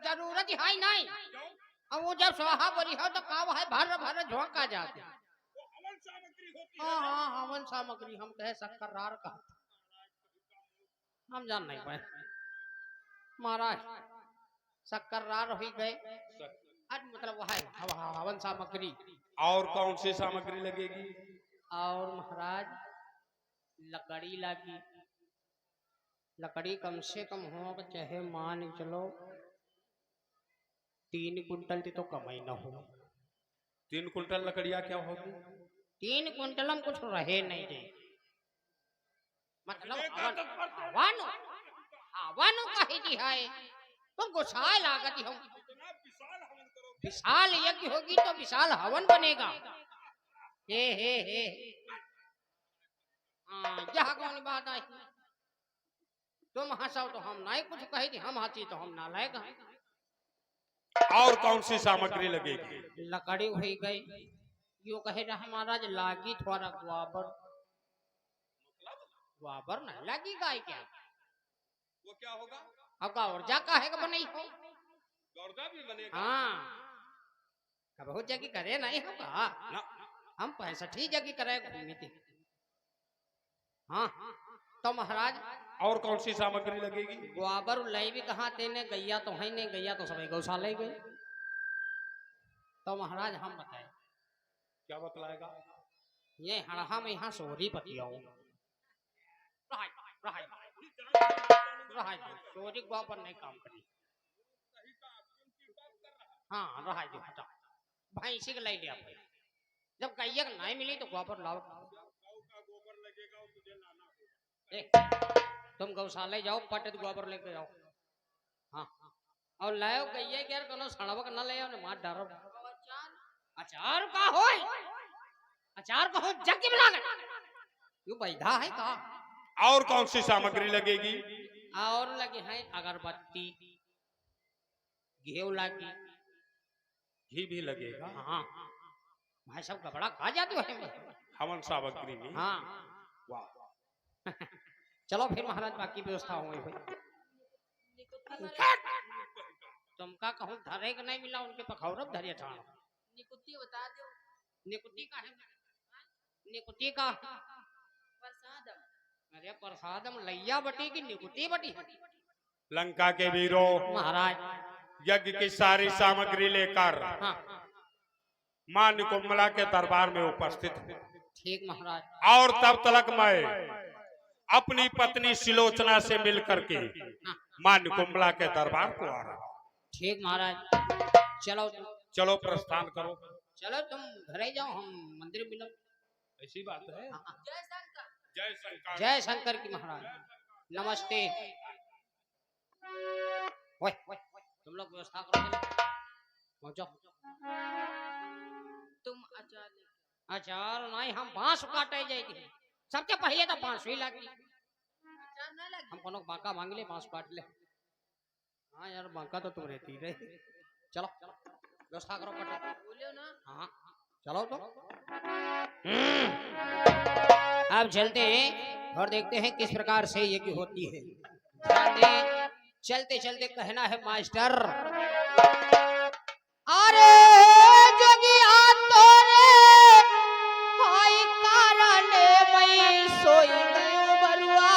जरूरत ही है नहीं। अब वो जब स्वाहा बरी हो तो काव है भर भर झोंका जाते। हाँ हाँ हवन सामग्री हम कहे शक्करार का हम जान नहीं पाए महाराज। शक्करार हो गए मतलब वह है हवन सामग्री। और कौन सी सामग्री लगेगी? और महाराज लकड़ी लगी। लकड़ी कम से कम हो चाहे मान चलो 3 कुंटल तो कम ही न हो। 3 कुंटल लकड़ियां क्या होगी? 3 कुंटल में कुछ रहे नहीं दे मतलब हवन हवन कही दी है तो गुस्सा लागत हम विशाल यज्ञ होगी तो विशाल हवन बनेगा। हे यह कौन बात आई? तुम हंसाओ तो हम नहीं कुछ कही थी, हम हंसी तो हम ना लायक हैं। और कौन सी सामग्री लगेगी? लकड़ी हुई गई यो कहे रहा महाराज लागी थोड़ा ग्वाबर। ग्वाबर नहीं लगी गाय क्या? वो क्या होगा? अब गौरजा काहे का बनी हो? गौरजा भी बनेगा। हाँ बहुत जगह करे नहीं होगा हम 65 जगह करे घूमी थी। हाँ तो महाराज और कौन सी सामग्री लगेगी? ग्वाबर लाई भी कहाँ तेने गैया तो है नहीं, गैया तो सभी गौशाला गए। तो महाराज हम बताए क्या बतलाएगा? ये हड़हा में यहाँ सोरी पतियाओ सोरी ग्वाबर नहीं काम करी। हाँ रहा जो हटा भाई इसी को ले लिया भाई। जब गैया नहीं मिली तो ग्वाबर लाओ। तुम गौशाला जाओ पट गोबर लेके जाओ। हाँ और लाओ गैया के यार कोनो सड़वक न ले आओ न मार डारो। अचार का होय? अचार का हो जग बना यू बैधा है का? और कौन सी सामग्री लगेगी? और लगे हैं अगरबत्ती घी लगी। घी भी लगेगा? हाँ भाई सब कपड़ा खा जाते हैं हवन सामग्री में। हाँ वाह चलो फिर महाराज बाकी व्यवस्था हो गई। तुमका कहूँ धरे का नहीं मिला उनके पखौरब धरिया था। निकुत्ती बता दो। निकुत्ती का है? निकुत्ती का प्रसादम। अरे प्रसादम लैया बटी की निकुत्ती बटी है? लंका के वीरों महाराज यज्ञ की सारी सामग्री लेकर हाँ मां निकुंभला के दरबार में उपस्थित है। ठीक महाराज। और तब तलक मैं अपनी पत्नी सिलोचना से मिल करके मां निकुंभला के दरबार को आ रहा। ठीक महाराज चलो चलो प्रस्थान करो। चलो तुम घरे जाओ हम मंदिर मिलो। ऐसी बात है। जय शंकर। जय शंकर। जय शंकर की महाराज नमस्ते। ओए तुम लोग व्यवस्था करो पहुंचो। तुम अचार नहीं हम बांस काटे जाएगी। सबसे पहले तो बांस ही लगी। हम कोनो बांका मांग ले बांस काट ले। हाँ यार बांका तो तुम रहती रहे। चलो व्यवस्था करो कटो बोलियो ना। हाँ चलो तो अब चलते हैं और देखते हैं किस प्रकार से ये की होती है। ध्यान दें चलते चलते कहना है मास्टर। अरे जोगिया तोरे हाय कारण मैं सोई गयो बरुआ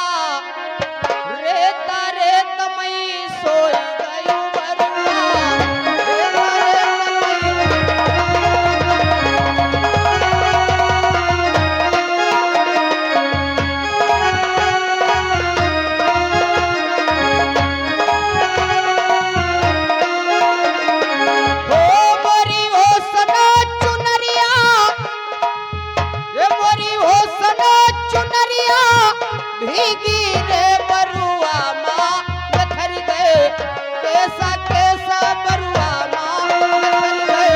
रेत रेत मैं सोई गयो बरुआ भीगी रे बरुआ माँ नथर गए कैसा कैसा बरुआ माँ नथर गए।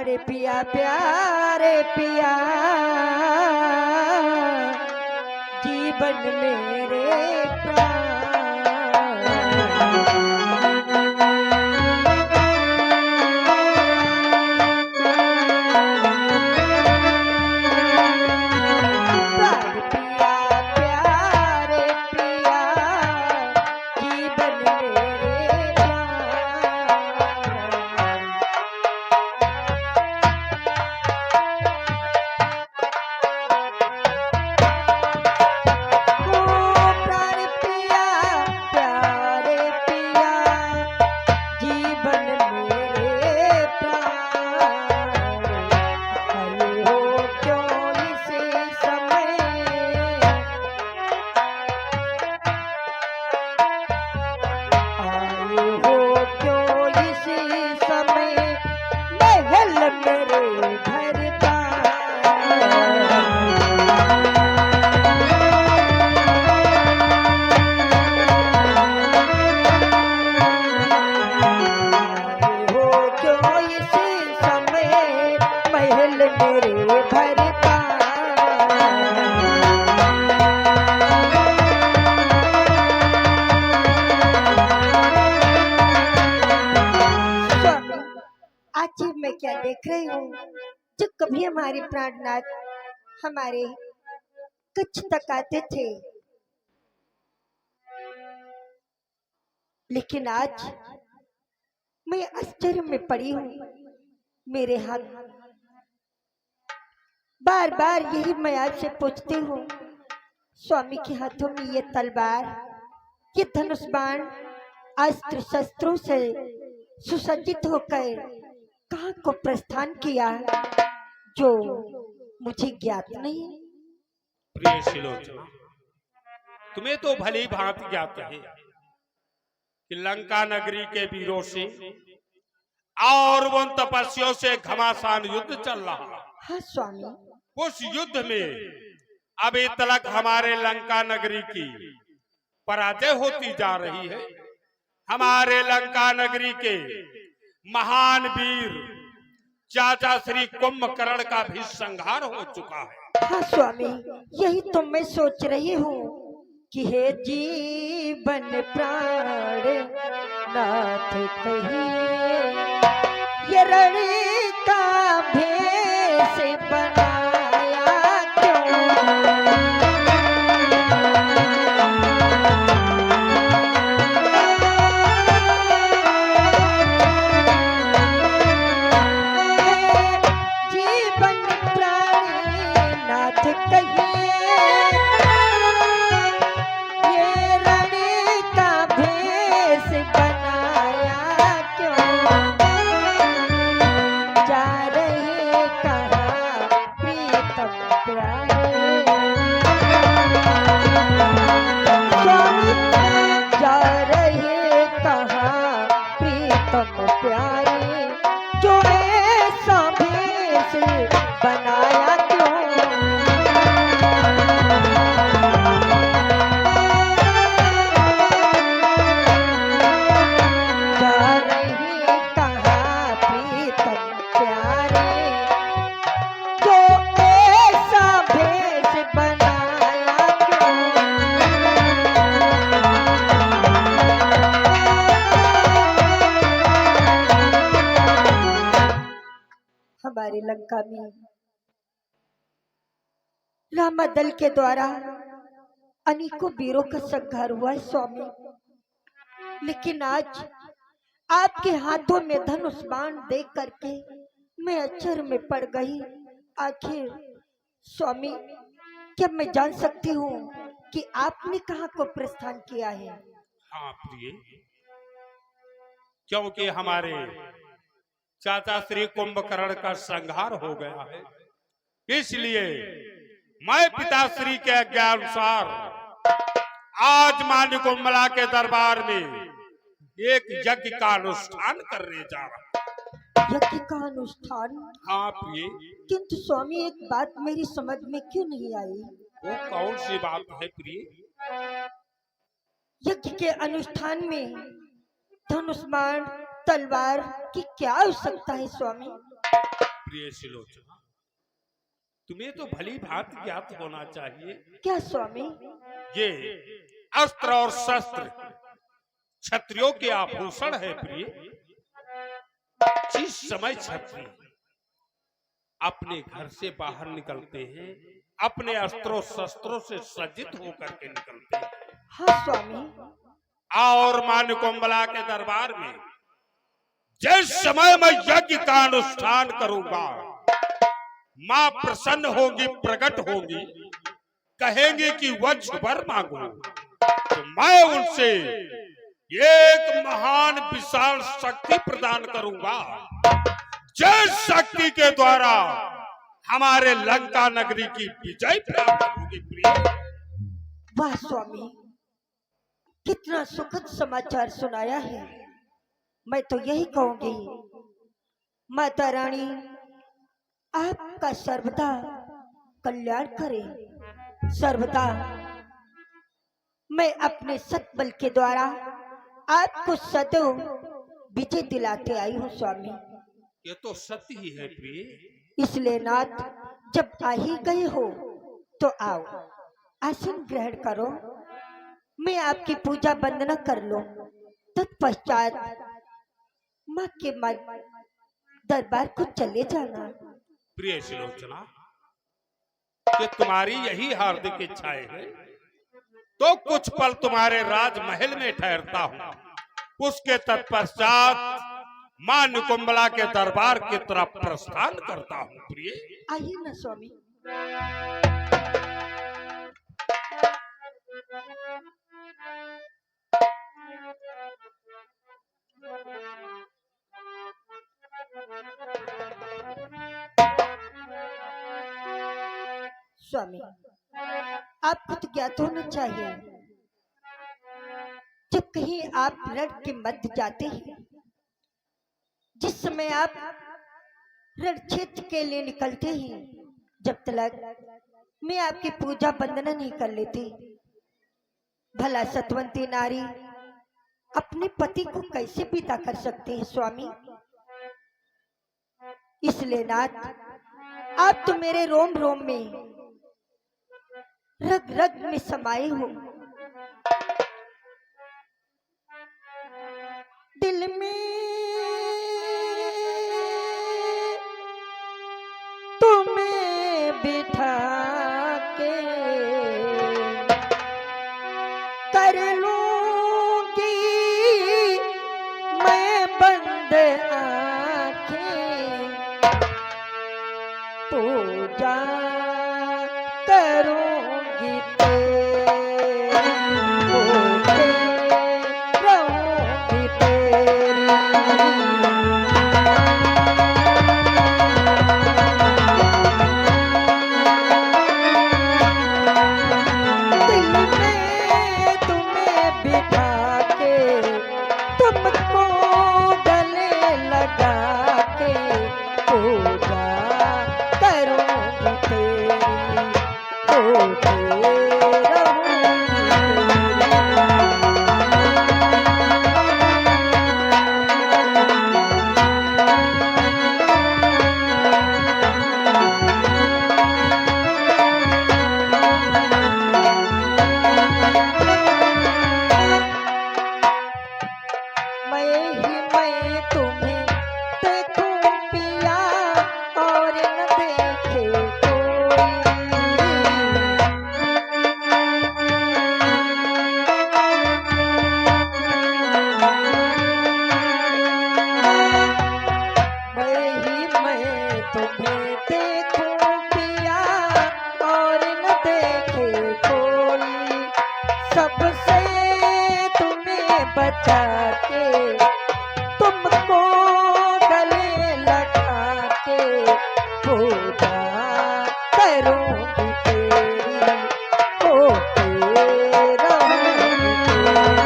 प्यारे पिया प्यारे पिया जीवन मेरे प्राण। प्यारे पिया प्यारे पिया जीवन मेरे प्राण। ओ प्यारे पिया प्यारे पिया जीवन मेरे प्राण। आए हो क्यों इसी समय, आए हो क्यों इसी समय महल मेरे घर का। हो क्यों इसी समय महल मेरे भर का। स्वामी, आज ये मैं क्या देख रही हूँ, जो कभी हमारे प्राणनाथ हमारे कच्छ तक आते थे, लेकिन आज मैं आश्चर्य में पड़ी हूँ। मेरे हाथ बार बार यही मैं आपसे पूछती हूँ, स्वामी के हाथों में ये तलवार, ये धनुष बाण अस्त्र शस्त्रों से सुसज्जित होकर कहाँ को प्रस्थान किया, जो मुझे ज्ञात नहीं है। प्रिय शिलोचना, तुम्हें तो भली भांति ज्ञात है कि लंका नगरी के वीरों से और उन तपस्वियों से घमासान युद्ध चल रहा है। हाँ स्वामी, उस युद्ध में अभी तक हमारे लंका नगरी की पराजय होती जा रही है। हमारे लंका नगरी के महान वीर चाचा श्री कुंभकर्ण का भी संहार हो चुका है। हाँ स्वामी, यही तो मैं सोच रही हूँ कि हे जीवन प्राण नाथ कहिए, ये रण का भेष बनाया क्यों। जीवन प्राण नाथ कहिए, ये रण का भेष बनाया क्यों। जा रहे कहाँ प्रीतम प्यारे, स्वामी जा रहे कहाँ प्रीतम प्यारे, जो ऐसा भेष बनाया क्यों। जा रहे कहाँ प्रीतम प्यारे, जो ऐसा भेष बनाया क्यों। हमारे लंका में रामा दल के द्वारा अनेकों वीरों का संहार हुआ है स्वामी, लेकिन आज आपके हाथों में धनुष बाण देख करके मैं आश्चर्य में पड़ गई। आखिर स्वामी, क्या मैं जान सकती हूँ कि आपने कहाँ को प्रस्थान किया है। हाँ प्रिय, क्योंकि हमारे चाचा श्री कुंभकर्ण का संहार हो गया है, इसलिए मैं पिताश्री के आज्ञानुसार आज मान्य कुंभला के दरबार में एक यज्ञ का अनुष्ठान करने जा रहा हूं। यज्ञ का अनुष्ठान? हाँ प्रिय। किंतु स्वामी, एक बात मेरी समझ में क्यों नहीं आई। वो कौन सी बात है प्रिय? यज्ञ के अनुष्ठान में धनुष बाण तलवार की क्या आवश्यकता है स्वामी। प्रिय सुलोचना, तुम्हें तो भली भांति ज्ञात होना चाहिए क्या स्वामी? ये अस्त्र और शस्त्र क्षत्रियों के आभूषण है प्रिय। जिस समय क्षत्रिय अपने घर से बाहर निकलते हैं, अपने अस्त्रों शस्त्रों से सज्जित होकर के निकलते हैं। हाँ स्वामी। और मां निकुंबला के दरबार में जिस समय मैं यज्ञ का अनुष्ठान करूंगा, मां प्रसन्न होगी, प्रकट होगी, कहेंगे कि वज्ज वर मांगो, तो मैं उनसे एक महान विशाल शक्ति प्रदान करूंगा, जिस शक्ति के द्वारा हमारे लंका नगरी की विजय प्राप्त होगी प्रिय। वाह स्वामी, कितना सुखद समाचार सुनाया है। मैं तो यही कहूंगी, माता रानी आपका सर्वदा कल्याण करे। सर्वदा मैं अपने सतबल के द्वारा आपको सदैव विजय दिलाते आई हूँ स्वामी। ये तो सत्य ही है प्रिय। इसलिए नाथ, जब आ ही गए हो तो आओ, आसन ग्रहण करो, मैं आपकी पूजा वंदना कर लो। तत्पश्चात माँ के दरबार को चले जाना। प्रिय सुलोचना, कि तुम्हारी यही हार्दिक इच्छाएं है तो कुछ पल तुम्हारे राजमहल में ठहरता हूँ। उसके तत्पश्चात मां निकुंबला के दरबार की तरफ प्रस्थान करता हूँ प्रिय। आइए ना स्वामी। स्वामी, आपको तो ज्ञात होना चाहिए, जब कहीं आप रण के मध्य जाते हैं, जिस समय आप रण क्षेत्र के लिए निकलते हैं, जब तक मैं आपकी पूजा वंदना नहीं कर लेती, भला सतवंती नारी अपने पति को कैसे पिता कर सकते हैं स्वामी। इसलिए नाथ, आप तो मेरे रोम रोम में, रग रग में समाये हो। दिल में तुम्हें बिठा के कर लूंगी मैं बंद आंखें, पूजा करूंगी तेरी, होके रहूंगी तेरी। दिल में तुम्हें बिठा के, तुमको गले लगा के, पूजा करूंगी तेरी, होके रहूंगी मैं तुम्हें देखूं पिया, और न देखे कोई। मैं तुम्हें देखूं पिया, और न देखे कोई। सबसे तुम्हें बचा के, तुमको गले लगा के, पूजा करूंगी तेरी, होके रहूंगी तेरी।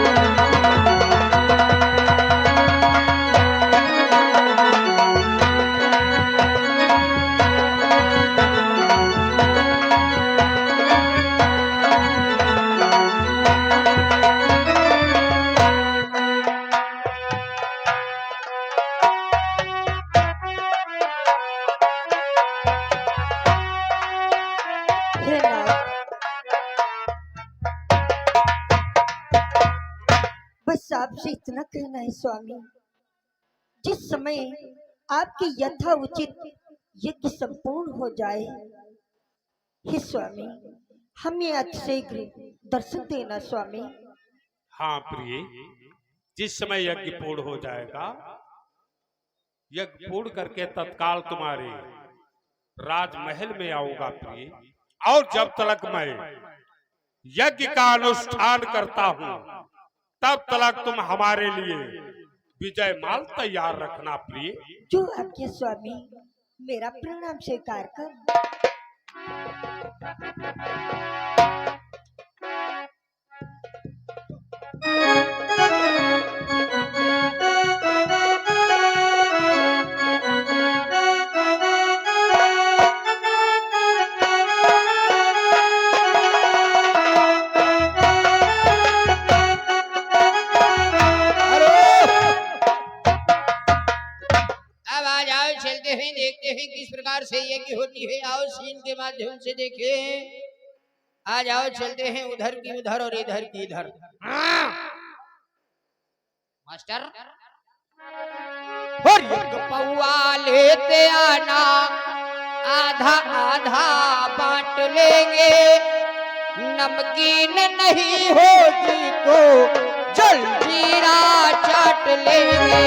आपसे इतना कहना है स्वामी, जिस समय आपकी यथा उचित यज्ञ संपूर्ण हो जाए, हे स्वामी हमें अतिशीघ्र दर्शन देना स्वामी। हाँ प्रिय, जिस समय यज्ञ पूर्ण हो जाएगा, यज्ञ पूर्ण करके तत्काल तुम्हारे राजमहल में आऊंगा प्रिय। और जब तक मैं यज्ञ का अनुष्ठान करता हूँ, तब तक तुम हमारे लिए विजय माल तैयार रखना प्रिय। जो आपके स्वामी, मेरा प्रणाम स्वीकार कर। अब आ जाओ, चलते हैं, देखते हैं किस प्रकार से यज्ञ होती है। आओ सीन के माध्यम से देखें। आ जाओ, चलते हैं, उधर की उधर और इधर की इधर। हाँ। मास्टर, और यज्ञ पौआ लेते आना, आधा आधा बांट लेंगे। नमकीन नहीं होगी तो जलजीरा चाट लेंगे।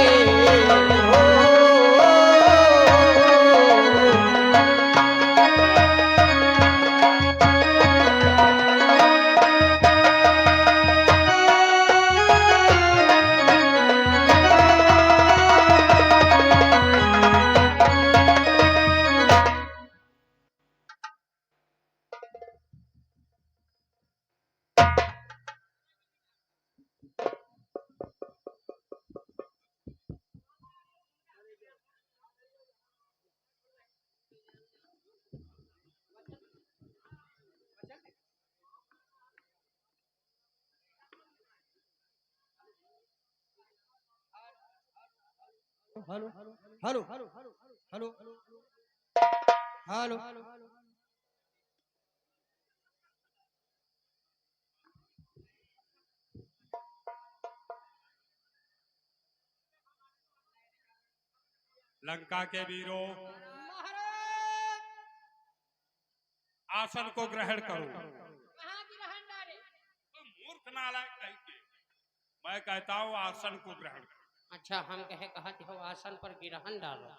Hello hello hello hello hello. Lanka के वीरों, आसन को ग्रहण करो। मूर्ख नालायक कहीं के, मैं कहता हूँ आसन को ग्रहण करो। अच्छा, हम कहे कहते हो आसन पर गिरहन डालो।